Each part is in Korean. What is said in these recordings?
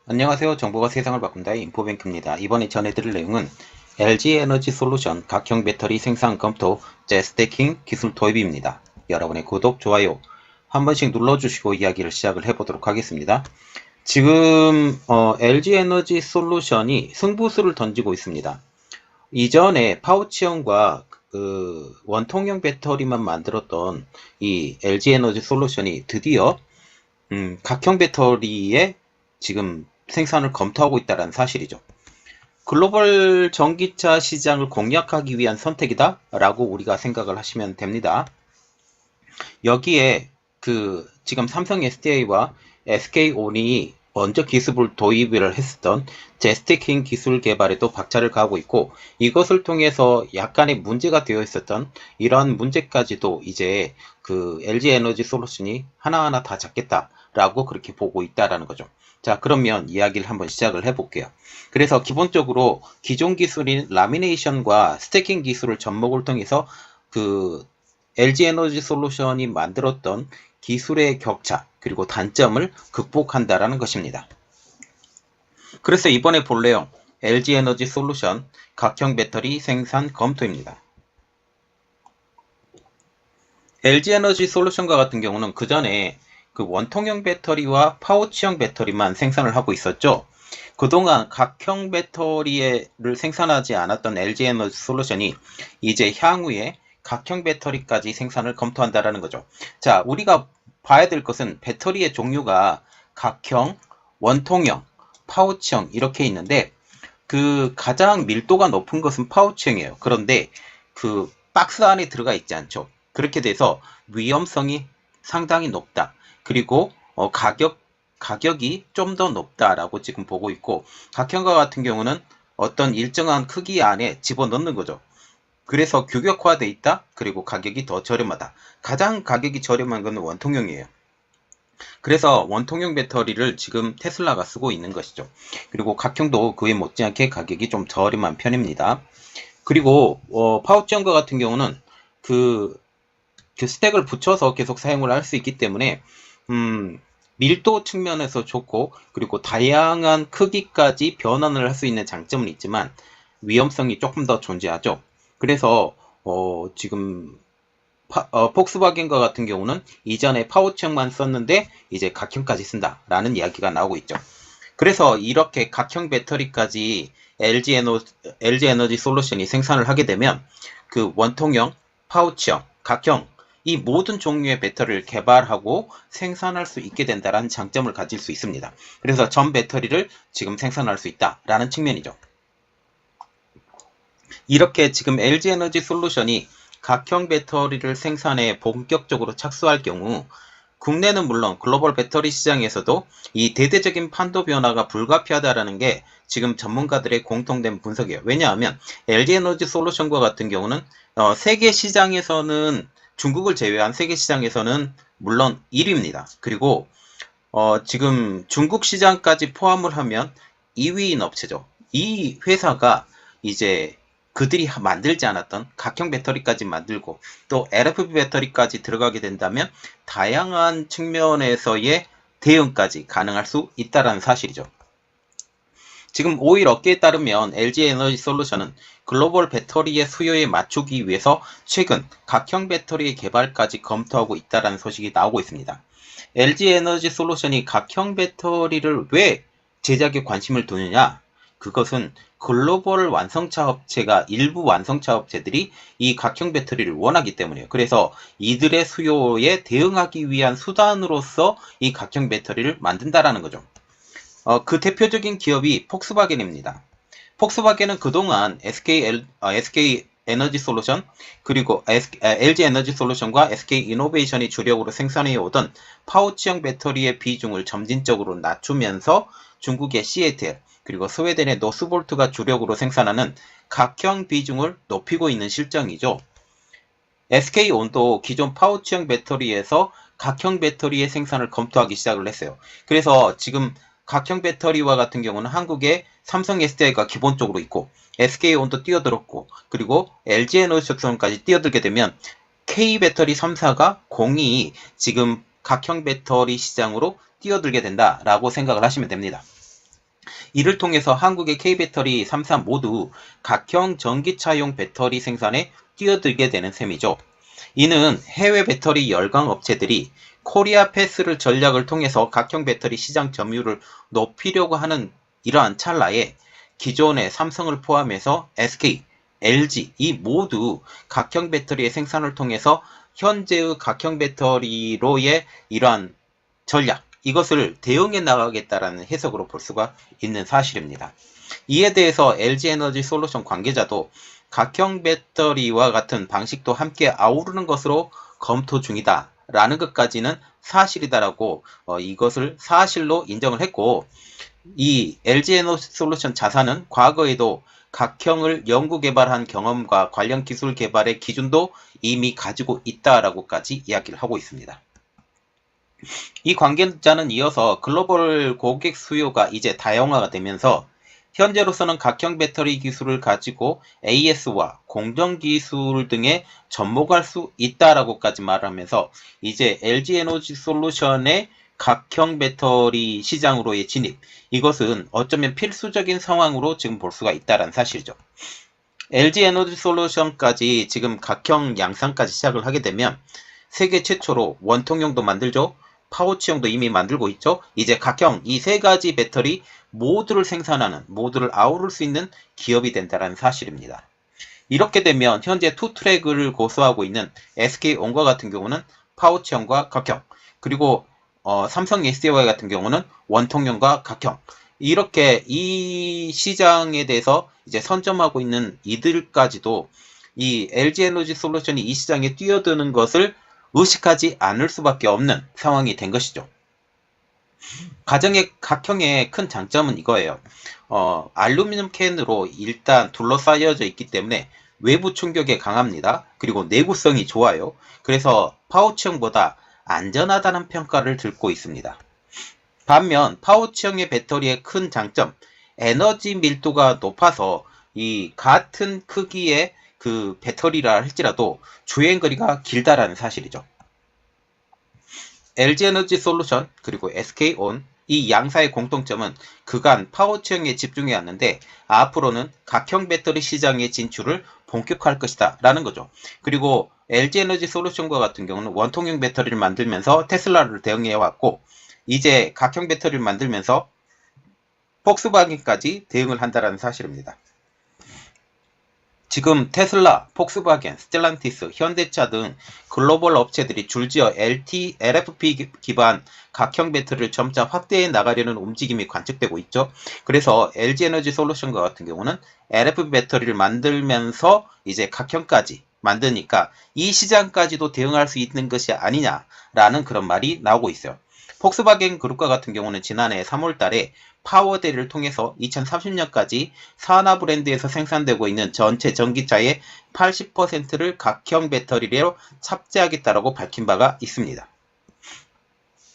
안녕하세요. 정보가 세상을 바꾼다의 인포뱅크입니다. 이번에 전해드릴 내용은 LG에너지솔루션 각형 배터리 생산 검토 재스태킹 기술 도입입니다. 여러분의 구독, 좋아요 한 번씩 눌러주시고 이야기를 시작을 해보도록 하겠습니다. 지금 LG에너지솔루션이 승부수를 던지고 있습니다. 이전에 파우치형과 원통형 배터리만 만들었던 이 LG에너지솔루션이 드디어 각형 배터리에 지금 생산을 검토하고 있다는 사실이죠. 글로벌 전기차 시장을 공략하기 위한 선택이다 라고 우리가 생각을 하시면 됩니다. 여기에 지금 삼성 SDI와 SK온이 먼저 기술을 도입을 했었던 제스티킹 기술 개발에도 박차를 가하고 있고, 이것을 통해서 약간의 문제가 되어 있었던 이러한 문제까지도 이제 LG에너지솔루션이 하나하나 다 잡겠다라고 그렇게 보고 있다라는 거죠. 자, 그러면 이야기를 한번 시작을 해볼게요. 그래서 기본적으로 기존 기술인 라미네이션과 스태킹 기술을 접목을 통해서 LG에너지솔루션이 만들었던 기술의 격차 그리고 단점을 극복한다라는 것입니다. 그래서 이번에 볼 내용 LG에너지솔루션 각형 배터리 생산 검토입니다. LG에너지솔루션과 같은 경우는 그 전에 원통형 배터리와 파우치형 배터리만 생산을 하고 있었죠. 그동안 각형 배터리를 생산하지 않았던 LG에너지솔루션이 이제 향후에 각형 배터리까지 생산을 검토한다라는 거죠. 자, 우리가 봐야 될 것은 배터리의 종류가 각형, 원통형, 파우치형 이렇게 있는데 가장 밀도가 높은 것은 파우치형이에요. 그런데 박스 안에 들어가 있지 않죠. 그렇게 돼서 위험성이 상당히 높다. 그리고 가격이 좀 더 높다라고 지금 보고 있고, 각형과 같은 경우는 어떤 일정한 크기 안에 집어넣는 거죠. 그래서 규격화되어 있다. 그리고 가격이 더 저렴하다. 가장 가격이 저렴한 것은 원통형이에요. 그래서 원통형 배터리를 지금 테슬라가 쓰고 있는 것이죠. 그리고 각형도 그에 못지않게 가격이 좀 저렴한 편입니다. 그리고 파우치형과 같은 경우는 스택을 붙여서 계속 사용을 할 수 있기 때문에 밀도 측면에서 좋고, 그리고 다양한 크기까지 변환을 할 수 있는 장점은 있지만 위험성이 조금 더 존재하죠. 그래서 지금 폭스바겐과 같은 경우는 이전에 파우치형만 썼는데 이제 각형까지 쓴다라는 이야기가 나오고 있죠. 그래서 이렇게 각형 배터리까지 LG에너지솔루션이 생산을 하게 되면 원통형, 파우치형, 각형 이 모든 종류의 배터리를 개발하고 생산할 수 있게 된다는 장점을 가질 수 있습니다. 그래서 전 배터리를 지금 생산할 수 있다라는 측면이죠. 이렇게 지금 LG에너지솔루션이 각형 배터리를 생산에 본격적으로 착수할 경우 국내는 물론 글로벌 배터리 시장에서도 이 대대적인 판도 변화가 불가피하다라는 게 지금 전문가들의 공통된 분석이에요. 왜냐하면 LG에너지솔루션과 같은 경우는 세계 시장에서는 중국을 제외한 세계 시장에서는 물론 1위입니다. 그리고 지금 중국 시장까지 포함을 하면 2위인 업체죠. 이 회사가 이제 그들이 만들지 않았던 각형 배터리까지 만들고 또 LFP 배터리까지 들어가게 된다면 다양한 측면에서의 대응까지 가능할 수 있다는 사실이죠. 지금 오일 업계에 따르면 LG에너지솔루션은 글로벌 배터리의 수요에 맞추기 위해서 최근 각형 배터리의 개발까지 검토하고 있다는 소식이 나오고 있습니다. LG에너지솔루션이 각형 배터리를 왜 제작에 관심을 두느냐? 그것은 글로벌 완성차 업체가 일부 완성차 업체들이 이 각형 배터리를 원하기 때문이에요. 그래서 이들의 수요에 대응하기 위한 수단으로서 이 각형 배터리를 만든다라는 거죠. 그 대표적인 기업이 폭스바겐입니다. 폭스바겐은 그동안 SK 에너지솔루션 그리고 LG에너지솔루션과 SK이노베이션이 주력으로 생산해 오던 파우치형 배터리의 비중을 점진적으로 낮추면서 중국의 시애틀 그리고 스웨덴의 노스볼트가 주력으로 생산하는 각형 비중을 높이고 있는 실정이죠. SK온도 기존 파우치형 배터리에서 각형 배터리의 생산을 검토하기 시작을 했어요. 그래서 지금 각형 배터리와 같은 경우는 한국에 삼성 SDI가 기본적으로 있고 SK온도 뛰어들었고, 그리고 LG에너지솔루션까지 뛰어들게 되면 K배터리 3사가 공이 지금 각형 배터리 시장으로 뛰어들게 된다라고 생각을 하시면 됩니다. 이를 통해서 한국의 K배터리 3사 모두 각형 전기차용 배터리 생산에 뛰어들게 되는 셈이죠. 이는 해외 배터리 열강 업체들이 코리아 패스를 전략을 통해서 각형 배터리 시장 점유율을 높이려고 하는 이러한 찰나에 기존의 삼성을 포함해서 SK, LG 이 모두 각형 배터리의 생산을 통해서 현재의 각형 배터리로의 이러한 전략, 이것을 대응해 나가겠다라는 해석으로 볼 수가 있는 사실입니다. 이에 대해서 LG에너지솔루션 관계자도 각형 배터리와 같은 방식도 함께 아우르는 것으로 검토 중이다 라는 것까지는 사실이다라고 이것을 사실로 인정을 했고, 이 LG에너지솔루션 자사는 과거에도 각형을 연구 개발한 경험과 관련 기술 개발의 기준도 이미 가지고 있다라고까지 이야기를 하고 있습니다. 이 관계자는 이어서 글로벌 고객 수요가 이제 다양화가 되면서 현재로서는 각형 배터리 기술을 가지고 AS와 공정 기술 등에 접목할 수 있다라고까지 말하면서 이제 LG에너지솔루션의 각형 배터리 시장으로의 진입, 이것은 어쩌면 필수적인 상황으로 지금 볼 수가 있다는 사실이죠. LG에너지솔루션까지 지금 각형 양산까지 시작을 하게 되면 세계 최초로 원통형도 만들죠. 파우치형도 이미 만들고 있죠. 이제 각형 이 세 가지 배터리 모두를 생산하는, 모두를 아우를 수 있는 기업이 된다는 사실입니다. 이렇게 되면 현재 투트랙을 고수하고 있는 SK온과 같은 경우는 파우치형과 각형, 그리고 삼성 SDI 같은 경우는 원통형과 각형, 이렇게 이 시장에 대해서 이제 선점하고 있는 이들까지도 이 LG에너지솔루션이 이 시장에 뛰어드는 것을 의식하지 않을 수밖에 없는 상황이 된 것이죠. 가정의 각형의 큰 장점은 이거예요. 알루미늄 캔으로 일단 둘러싸여져 있기 때문에 외부 충격에 강합니다. 그리고 내구성이 좋아요. 그래서 파우치형보다 안전하다는 평가를 듣고 있습니다. 반면 파우치형의 배터리의 큰 장점, 에너지 밀도가 높아서 이 같은 크기의 그 배터리라 할지라도 주행거리가 길다라는 사실이죠. LG에너지솔루션 그리고 SK온 이 양사의 공통점은 그간 파우치형에 집중해 왔는데 앞으로는 각형 배터리 시장의 진출을 본격화할 것이다 라는 거죠. 그리고 LG에너지솔루션과 같은 경우는 원통형 배터리를 만들면서 테슬라를 대응해 왔고, 이제 각형 배터리를 만들면서 폭스바겐까지 대응을 한다는 사실입니다. 지금 테슬라, 폭스바겐, 스텔란티스, 현대차 등 글로벌 업체들이 줄지어 LFP 기반 각형 배터리를 점차 확대해 나가려는 움직임이 관측되고 있죠. 그래서 LG에너지솔루션과 같은 경우는 LFP 배터리를 만들면서 이제 각형까지 만드니까 이 시장까지도 대응할 수 있는 것이 아니냐라는 그런 말이 나오고 있어요. 폭스바겐 그룹과 같은 경우는 지난해 3월 달에 파워데이를 통해서 2030년까지 산하 브랜드에서 생산되고 있는 전체 전기차의 80%를 각형 배터리로 탑재하겠다고 밝힌 바가 있습니다.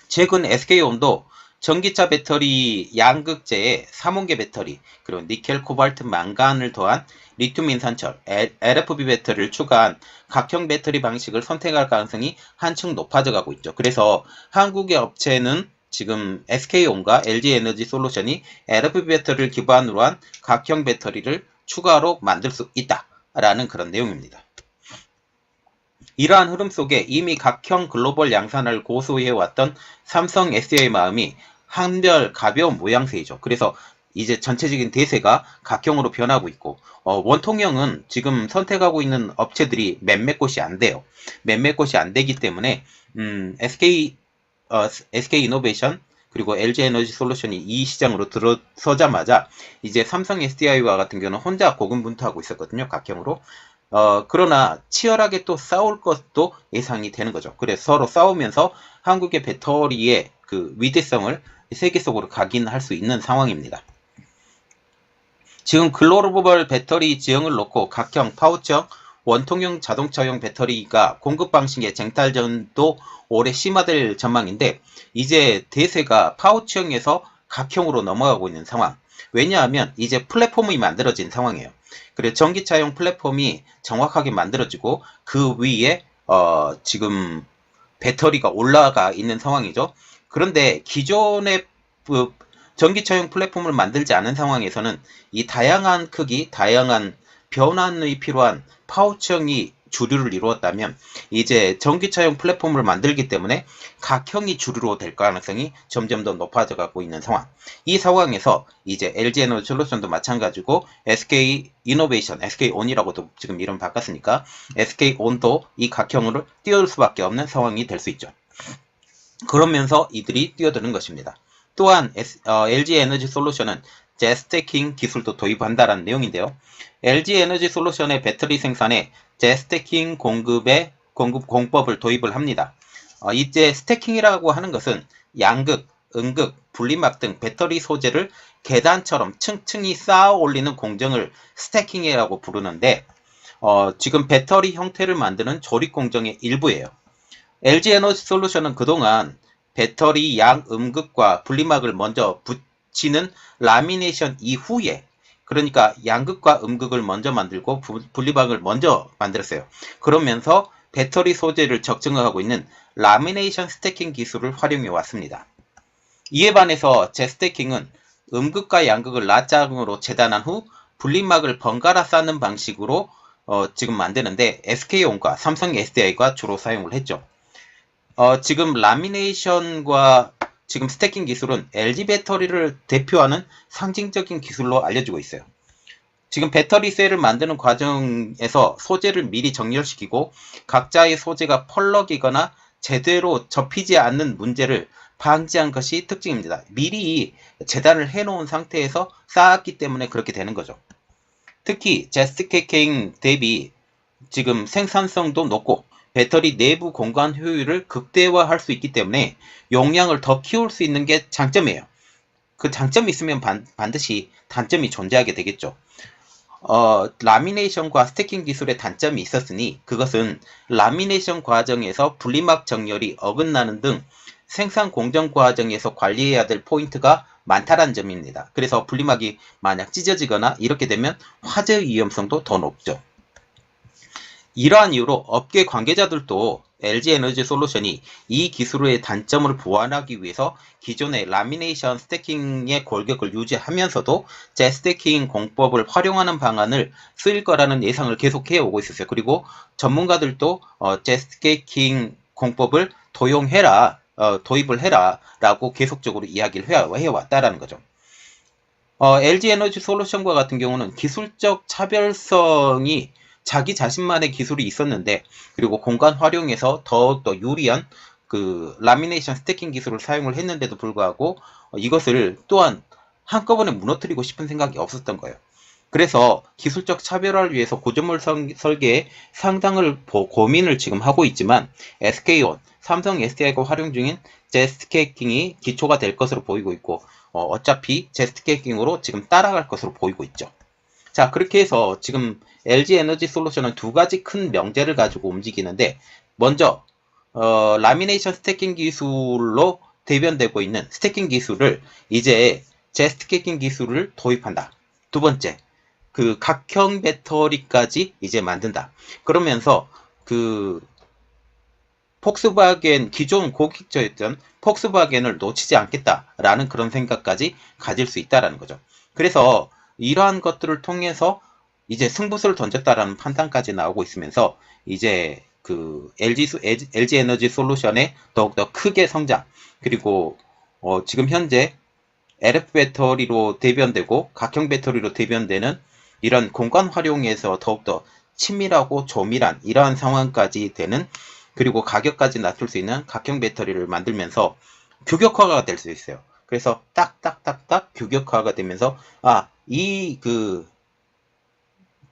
최근 SK온도 전기차 배터리 양극재에 삼원계 배터리, 그리고 니켈, 코발트, 망간을 더한 리튬 인산철, LFP 배터리를 추가한 각형 배터리 방식을 선택할 가능성이 한층 높아져 가고 있죠. 그래서 한국의 업체는 지금 SK온과 LG에너지솔루션이 LFP 배터리를 기반으로 한 각형 배터리를 추가로 만들 수 있다라는 그런 내용입니다. 이러한 흐름 속에 이미 각형 글로벌 양산을 고수해왔던 삼성 SDI의 마음이 한결 가벼운 모양새이죠. 그래서 이제 전체적인 대세가 각형으로 변하고 있고, 원통형은 지금 선택하고 있는 업체들이 몇몇 곳이 안 돼요. 몇몇 곳이 안 되기 때문에 SK이노베이션 그리고 LG에너지솔루션이 이 시장으로 들어서자마자 이제 삼성 SDI와 같은 경우는 혼자 고군분투하고 있었거든요. 각형으로. 그러나 치열하게 또 싸울 것도 예상이 되는 거죠. 그래서 서로 싸우면서 한국의 배터리의 그 위대성을 세계 속으로 각인할 수 있는 상황입니다. 지금 글로벌 배터리 지형을 놓고 각형, 파우치형, 원통형 자동차용 배터리가 공급 방식의 쟁탈전도 올해 심화될 전망인데, 이제 대세가 파우치형에서 각형으로 넘어가고 있는 상황. 왜냐하면 이제 플랫폼이 만들어진 상황이에요. 그래서 전기차용 플랫폼이 정확하게 만들어지고 그 위에 지금 배터리가 올라가 있는 상황이죠. 그런데 기존의 전기차용 플랫폼을 만들지 않은 상황에서는 이 다양한 크기, 다양한 변환이 필요한 파우치형이 주류를 이루었다면 이제 전기차용 플랫폼을 만들기 때문에 각형이 주류로 될 가능성이 점점 더 높아져 가고 있는 상황. 이 상황에서 이제 LG에너지솔루션도 마찬가지고 SK이노베이션, SK온이라고도 지금 이름 바꿨으니까 SK온도 이 각형을 띄울 수밖에 없는 상황이 될 수 있죠. 그러면서 이들이 뛰어드는 것입니다. 또한 LG에너지솔루션은 제스태킹 기술도 도입한다라는 내용인데요. LG에너지솔루션의 배터리 생산에 제스태킹 공급 공법을 도입을 합니다. 이제 스태킹이라고 하는 것은 양극, 음극, 분리막 등 배터리 소재를 계단처럼 층층이 쌓아 올리는 공정을 스태킹이라고 부르는데 지금 배터리 형태를 만드는 조립 공정의 일부예요. LG에너지솔루션은 그동안 배터리 양음극과 분리막을 먼저 붙이는 라미네이션 이후에, 그러니까 양극과 음극을 먼저 만들고 분리막을 먼저 만들었어요. 그러면서 배터리 소재를 적정하고 있는 라미네이션 스태킹 기술을 활용해 왔습니다. 이에 반해서 제스태킹은 음극과 양극을 낱장으로 재단한 후 분리막을 번갈아 쌓는 방식으로 지금 만드는데 SK온과 삼성 SDI가 주로 사용을 했죠. 지금 라미네이션과 지금 스태킹 기술은 LG 배터리를 대표하는 상징적인 기술로 알려지고 있어요. 지금 배터리 셀을 만드는 과정에서 소재를 미리 정렬시키고 각자의 소재가 펄럭이거나 제대로 접히지 않는 문제를 방지한 것이 특징입니다. 미리 재단을 해놓은 상태에서 쌓았기 때문에 그렇게 되는 거죠. 특히 제스태킹 대비 지금 생산성도 높고 배터리 내부 공간 효율을 극대화할 수 있기 때문에 용량을 더 키울 수 있는 게 장점이에요. 그 장점이 있으면 반드시 단점이 존재하게 되겠죠. 라미네이션과 스태킹 기술의 단점이 있었으니 그것은 라미네이션 과정에서 분리막 정렬이 어긋나는 등 생산 공정 과정에서 관리해야 될 포인트가 많다는 점입니다. 그래서 분리막이 만약 찢어지거나 이렇게 되면 화재 위험성도 더 높죠. 이러한 이유로 업계 관계자들도 LG에너지솔루션이 이 기술의 단점을 보완하기 위해서 기존의 라미네이션 스태킹의 골격을 유지하면서도 제스태킹 공법을 활용하는 방안을 쓰일 거라는 예상을 계속해 오고 있었어요. 그리고 전문가들도 제스태킹 공법을 도입을 해라 라고 계속적으로 이야기를 해왔다라는 거죠. LG에너지솔루션과 같은 경우는 기술적 차별성이 자기 자신만의 기술이 있었는데, 그리고 공간 활용에서 더욱더 유리한 그 라미네이션 스태킹 기술을 사용을 했는데도 불구하고 이것을 또한 한꺼번에 무너뜨리고 싶은 생각이 없었던 거예요. 그래서 기술적 차별화를 위해서 구조물 설계에 상당을 고민을 지금 하고 있지만 SK온, 삼성 SDI가 활용 중인 제스태킹이 기초가 될 것으로 보이고 있고 어차피 제스태킹으로 지금 따라갈 것으로 보이고 있죠. 자, 그렇게 해서 지금 LG에너지솔루션은 두 가지 큰 명제를 가지고 움직이는데, 먼저 라미네이션 스태킹 기술로 대변되고 있는 스태킹 기술을 이제 제스태킹 기술을 도입한다. 두 번째, 그 각형 배터리까지 이제 만든다. 그러면서 그 폭스바겐, 기존 고객처였던 폭스바겐을 놓치지 않겠다라는 그런 생각까지 가질 수 있다라는 거죠. 그래서 이러한 것들을 통해서 이제 승부수를 던졌다라는 판단까지 나오고 있으면서 이제 그 LG에너지솔루션의 더욱더 크게 성장, 그리고 지금 현재 LF 배터리로 대변되고 각형 배터리로 대변되는 이런 공간 활용에서 더욱더 친밀하고 조밀한 이러한 상황까지 되는, 그리고 가격까지 낮출 수 있는 각형 배터리를 만들면서 규격화가 될 수 있어요. 그래서 딱딱딱딱 규격화가 되면서 이 그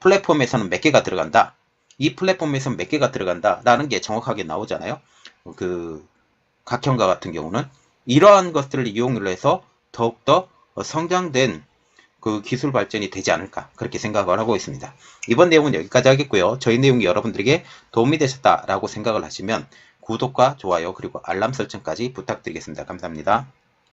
플랫폼에서는 몇 개가 들어간다, 이 플랫폼에서는 몇 개가 들어간다 라는 게 정확하게 나오잖아요. 그 각형과 같은 경우는 이러한 것들을 이용을 해서 더욱더 성장된 그 기술 발전이 되지 않을까, 그렇게 생각을 하고 있습니다. 이번 내용은 여기까지 하겠고요. 저희 내용이 여러분들에게 도움이 되셨다라고 생각을 하시면 구독과 좋아요 그리고 알람 설정까지 부탁드리겠습니다. 감사합니다.